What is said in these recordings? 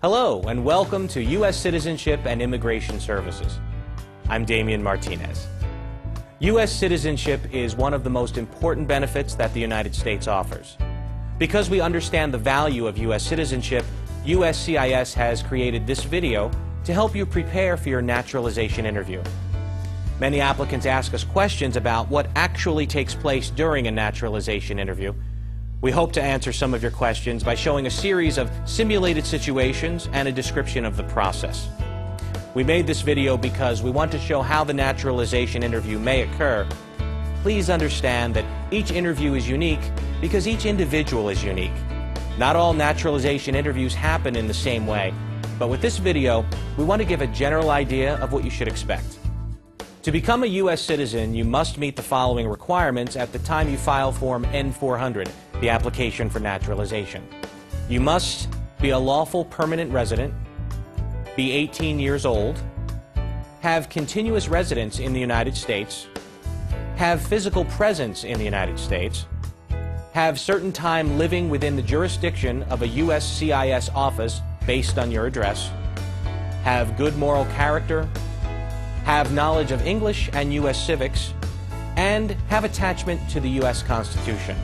Hello and welcome to U.S. Citizenship and Immigration Services. I'm Damian Martinez. U.S. citizenship is one of the most important benefits that the United States offers. Because we understand the value of U.S. citizenship, USCIS has created this video to help you prepare for your naturalization interview. Many applicants ask us questions about what actually takes place during a naturalization interview. We hope to answer some of your questions by showing a series of simulated situations and a description of the process. We made this video because we want to show how the naturalization interview may occur. Please understand that each interview is unique because each individual is unique. Not all naturalization interviews happen in the same way, but with this video, we want to give a general idea of what you should expect. To become a U.S. citizen, you must meet the following requirements at the time you file Form N-400, the application for naturalization. You must be a lawful permanent resident, be 18 years old, have continuous residence in the United States, have physical presence in the United States, have certain time living within the jurisdiction of a USCIS office based on your address, have good moral character, have knowledge of English and U.S. civics, and have attachment to the U.S. Constitution.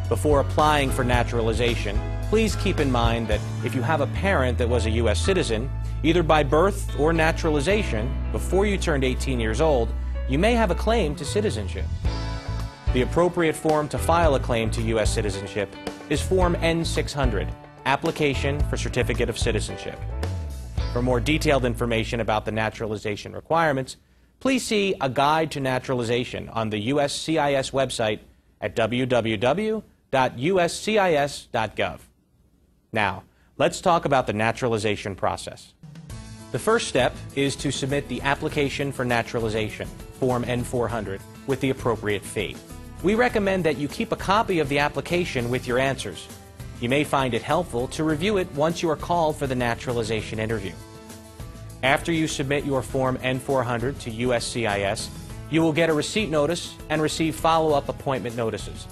Before applying for naturalization, please keep in mind that if you have a parent that was a U.S. citizen, either by birth or naturalization, before you turned 18 years old, you may have a claim to citizenship. The appropriate form to file a claim to U.S. citizenship is Form N-600, Application for Certificate of Citizenship. For more detailed information about the naturalization requirements, please see A Guide to Naturalization on the USCIS website at www.uscis.gov. Now, let's talk about the naturalization process. The first step is to submit the application for naturalization, Form N-400, with the appropriate fee. We recommend that you keep a copy of the application with your answers. You may find it helpful to review it once you are called for the naturalization interview. After you submit your Form N-400 to USCIS, you will get a receipt notice and receive follow-up appointment notices.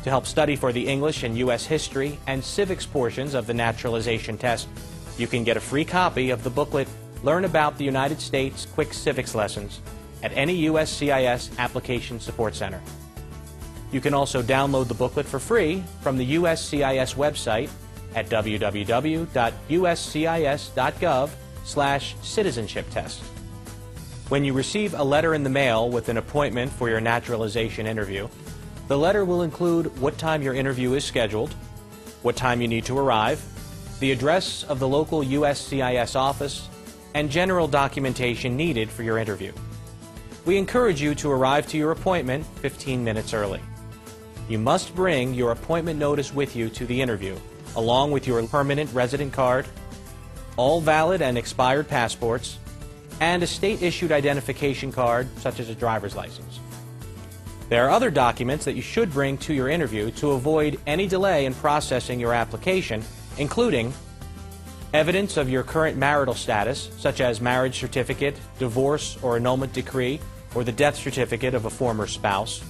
To help study for the English and U.S. history and civics portions of the naturalization test, you can get a free copy of the booklet Learn About the United States Quick Civics Lessons at any USCIS Application Support Center. You can also download the booklet for free from the USCIS website at www.uscis.gov/citizenship test. When you receive a letter in the mail with an appointment for your naturalization interview, the letter will include what time your interview is scheduled, what time you need to arrive, the address of the local USCIS office, and general documentation needed for your interview. We encourage you to arrive to your appointment 15 minutes early. You must bring your appointment notice with you to the interview, along with your permanent resident card, all valid and expired passports, and a state-issued identification card, such as a driver's license. There are other documents that you should bring to your interview to avoid any delay in processing your application, including evidence of your current marital status, such as marriage certificate, divorce or annulment decree, or the death certificate of a former spouse.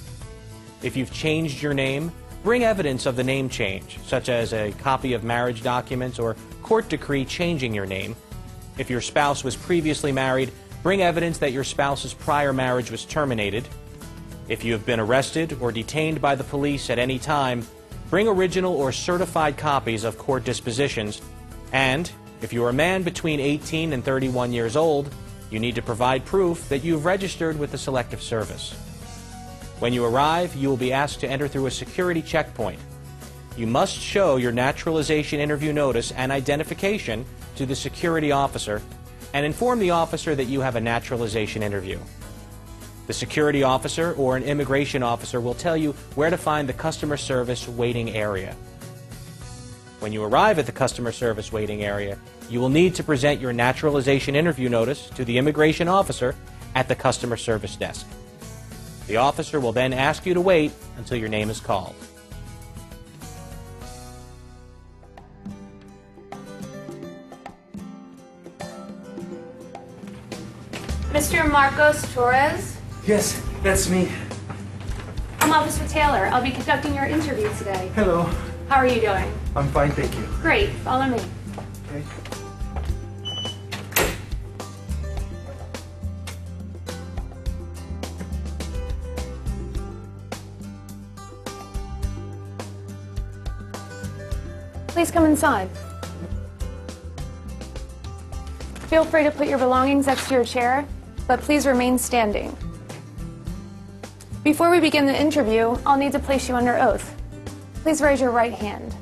If you've changed your name, bring evidence of the name change, such as a copy of marriage documents or court decree changing your name. If your spouse was previously married, bring evidence that your spouse's prior marriage was terminated. If you have been arrested or detained by the police at any time, bring original or certified copies of court dispositions. And if you are a man between 18 and 31 years old, you need to provide proof that you've registered with the Selective Service. When you arrive, you will be asked to enter through a security checkpoint. You must show your naturalization interview notice and identification to the security officer and inform the officer that you have a naturalization interview. The security officer or an immigration officer will tell you where to find the customer service waiting area. When you arrive at the customer service waiting area, you will need to present your naturalization interview notice to the immigration officer at the customer service desk. The officer will then ask you to wait until your name is called. Mr. Marcos Torres? Yes, that's me. I'm Officer Taylor. I'll be conducting your interview today. Hello. How are you doing? I'm fine, thank you. Great. Follow me. Okay. Please come inside. Feel free to put your belongings next to your chair, but please remain standing. Before we begin the interview, I'll need to place you under oath. Please raise your right hand.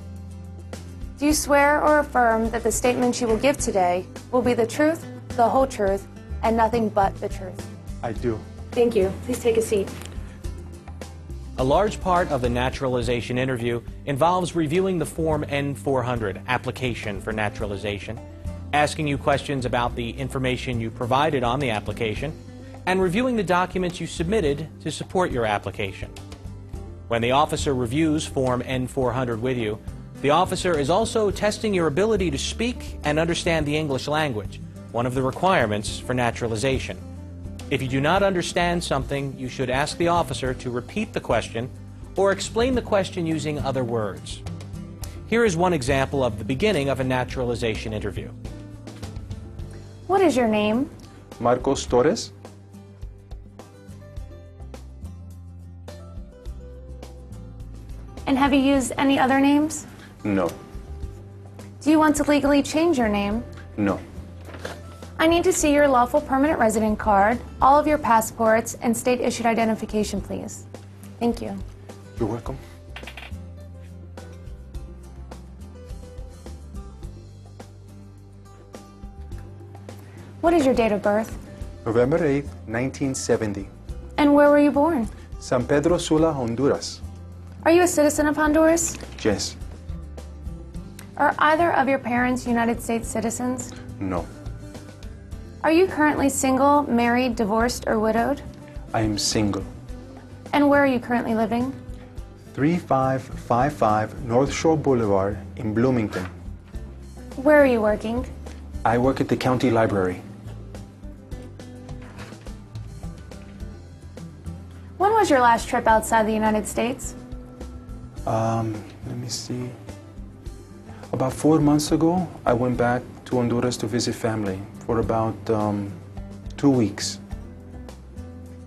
Do you swear or affirm that the statements you will give today will be the truth, the whole truth, and nothing but the truth? I do. Thank you. Please take a seat. A large part of the naturalization interview involves reviewing the Form N-400, application for naturalization, asking you questions about the information you provided on the application, and reviewing the documents you submitted to support your application. When the officer reviews Form N-400 with you, the officer is also testing your ability to speak and understand the English language, one of the requirements for naturalization. If you do not understand something, you should ask the officer to repeat the question or explain the question using other words. Here is one example of the beginning of a naturalization interview. What is your name? Marcos Torres. And have you used any other names? No. Do you want to legally change your name? No. I need to see your lawful permanent resident card, all of your passports, and state-issued identification, please. Thank you. You're welcome. What is your date of birth? November 8th, 1970. And where were you born? San Pedro Sula, Honduras. Are you a citizen of Honduras? Yes. Are either of your parents United States citizens? No. Are you currently single, married, divorced, or widowed? I am single. And where are you currently living? 3555 North Shore Boulevard in Bloomington. Where are you working? I work at the county library. When was your last trip outside the United States? Let me see. About 4 months ago, I went back to Honduras to visit family for about 2 weeks.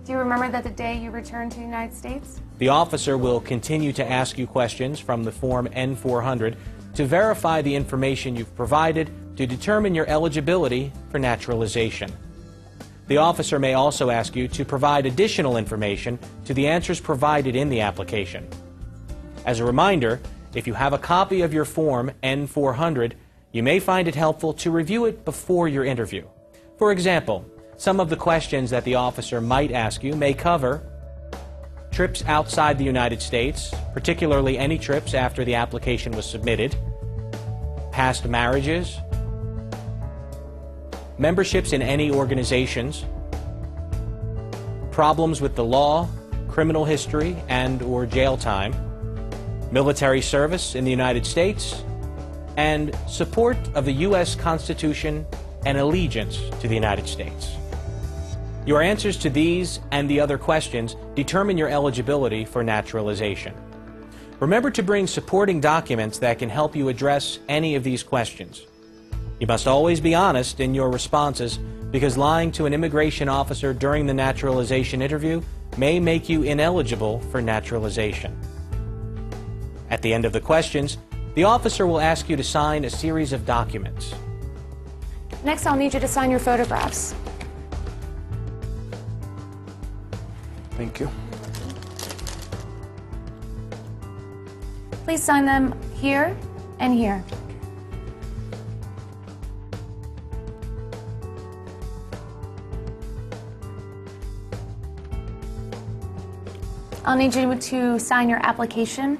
Do you remember that the day you returned to the United States? The officer will continue to ask you questions from the Form N-400 to verify the information you've provided to determine your eligibility for naturalization. The officer may also ask you to provide additional information to the answers provided in the application. As a reminder, if you have a copy of your Form N-400, you may find it helpful to review it before your interview. For example, some of the questions that the officer might ask you may cover trips outside the United States, particularly any trips after the application was submitted, past marriages, memberships in any organizations, problems with the law, criminal history and/or jail time, military service in the United States, and support of the U.S. Constitution and allegiance to the United States. Your answers to these and the other questions determine your eligibility for naturalization. Remember to bring supporting documents that can help you address any of these questions. You must always be honest in your responses because lying to an immigration officer during the naturalization interview may make you ineligible for naturalization. At the end of the questions, the officer will ask you to sign a series of documents. Next, I'll need you to sign your photographs. Thank you. Please sign them here and here. I'll need you to sign your application.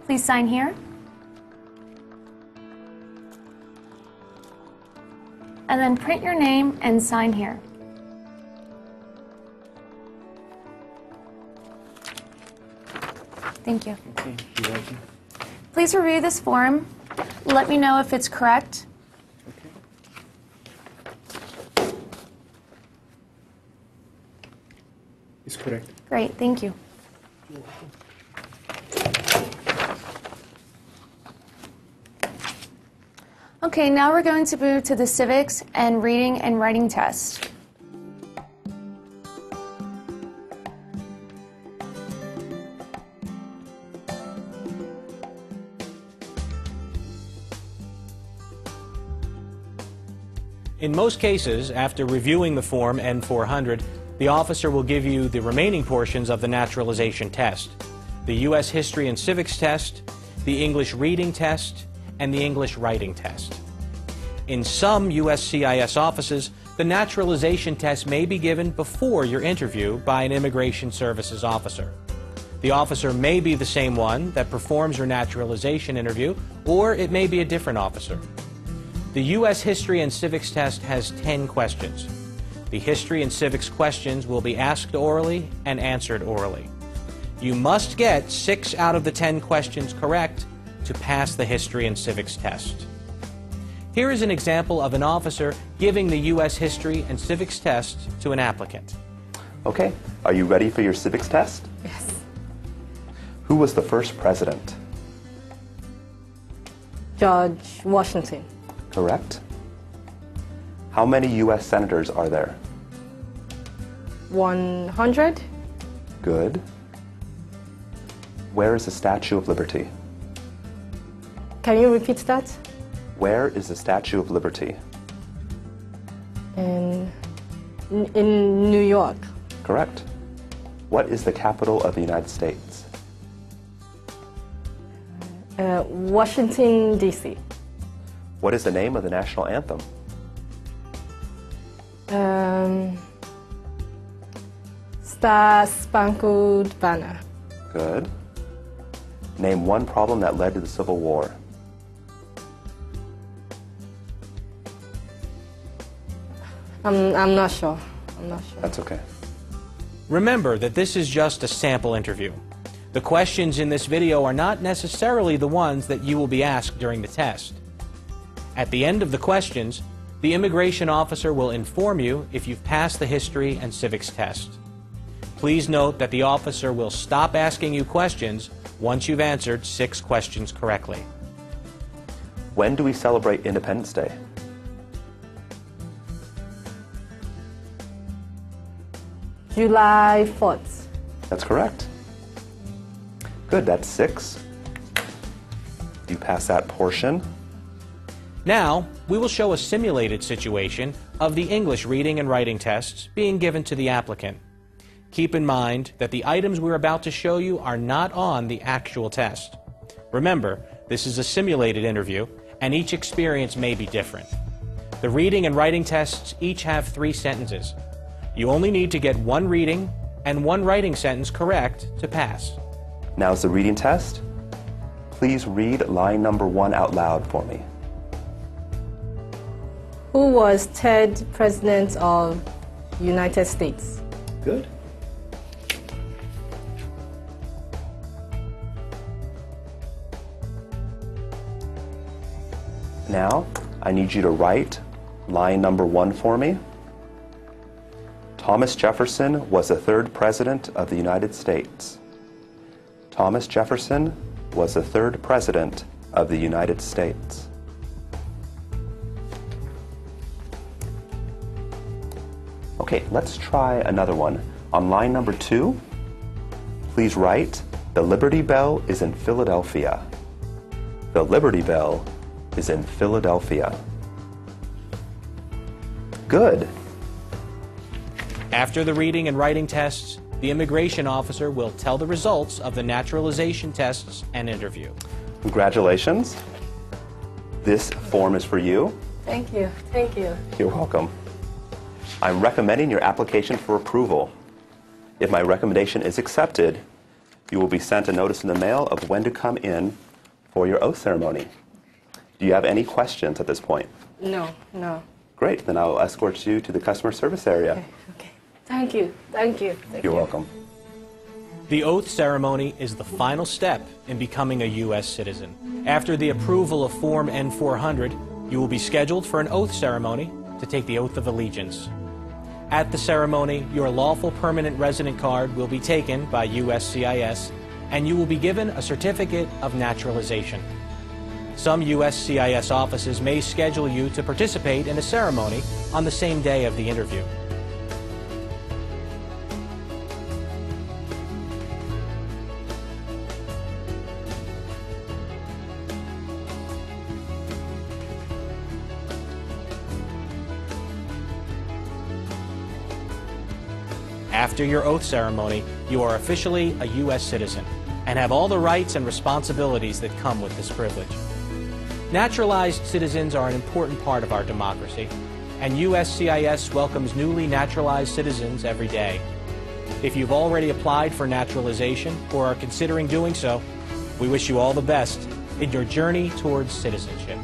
Please sign here. And then print your name and sign here. Thank you. Okay, you're welcome. Please review this form. Let me know if it's correct. Okay. It's correct. Great, thank you. You're welcome. Okay, now we're going to move to the civics and reading and writing test. In most cases, after reviewing the Form N-400, the officer will give you the remaining portions of the naturalization test: the U.S. History and Civics test, the English reading test, and the English writing test. In some USCIS offices, the naturalization test may be given before your interview by an Immigration Services officer. The officer may be the same one that performs your naturalization interview, or it may be a different officer. The U.S. History and Civics test has 10 questions. The history and civics questions will be asked orally and answered orally. You must get 6 out of the 10 questions correct to pass the history and civics test. Here is an example of an officer giving the U.S. History and Civics test to an applicant. Okay, are you ready for your civics test? Yes. Who was the first president? George Washington. Correct. How many U.S. senators are there? 100. Good. Where is the Statue of Liberty? Can you repeat that? Where is the Statue of Liberty? In New York. Correct. What is the capital of the United States? Washington, D.C. What is the name of the national anthem? Star Spangled Banner. Good. Name one problem that led to the Civil War. I'm not sure. I'm not sure. That's okay. Remember that this is just a sample interview. The questions in this video are not necessarily the ones that you will be asked during the test. At the end of the questions, the immigration officer will inform you if you've passed the history and civics test. Please note that the officer will stop asking you questions once you've answered 6 questions correctly. When do we celebrate Independence Day? July 4th. That's correct. Good, that's 6. You pass that portion. Now, we will show a simulated situation of the English reading and writing tests being given to the applicant. Keep in mind that the items we're about to show you are not on the actual test. Remember, this is a simulated interview, and each experience may be different. The reading and writing tests each have 3 sentences. You only need to get 1 reading and 1 writing sentence correct to pass. Now's the reading test. Please read line number 1 out loud for me. Who was 3rd President of United States? Good. Now, I need you to write line number 1 for me. Thomas Jefferson was the 3rd President of the United States. Thomas Jefferson was the 3rd President of the United States. Okay, let's try another one. On line number 2, please write, "The Liberty Bell is in Philadelphia." The Liberty Bell is in Philadelphia. Good. After the reading and writing tests, the immigration officer will tell the results of the naturalization tests and interview. Congratulations. This form is for you. Thank you. Thank you. You're welcome. I'm recommending your application for approval. If my recommendation is accepted, you will be sent a notice in the mail of when to come in for your oath ceremony. Do you have any questions at this point? No, no. Great, then I'll escort you to the customer service area. Okay, okay. Thank you. Thank you. Thank You're you. welcome. The oath ceremony is the final step in becoming a U.S. citizen. After the approval of Form N-400, you will be scheduled for an oath ceremony to take the oath of allegiance. At the ceremony, your lawful permanent resident card will be taken by USCIS, and you will be given a certificate of naturalization. Some USCIS offices may schedule you to participate in a ceremony on the same day of the interview. After your oath ceremony, you are officially a U.S. citizen and have all the rights and responsibilities that come with this privilege. Naturalized citizens are an important part of our democracy, and USCIS welcomes newly naturalized citizens every day. If you've already applied for naturalization or are considering doing so, we wish you all the best in your journey towards citizenship.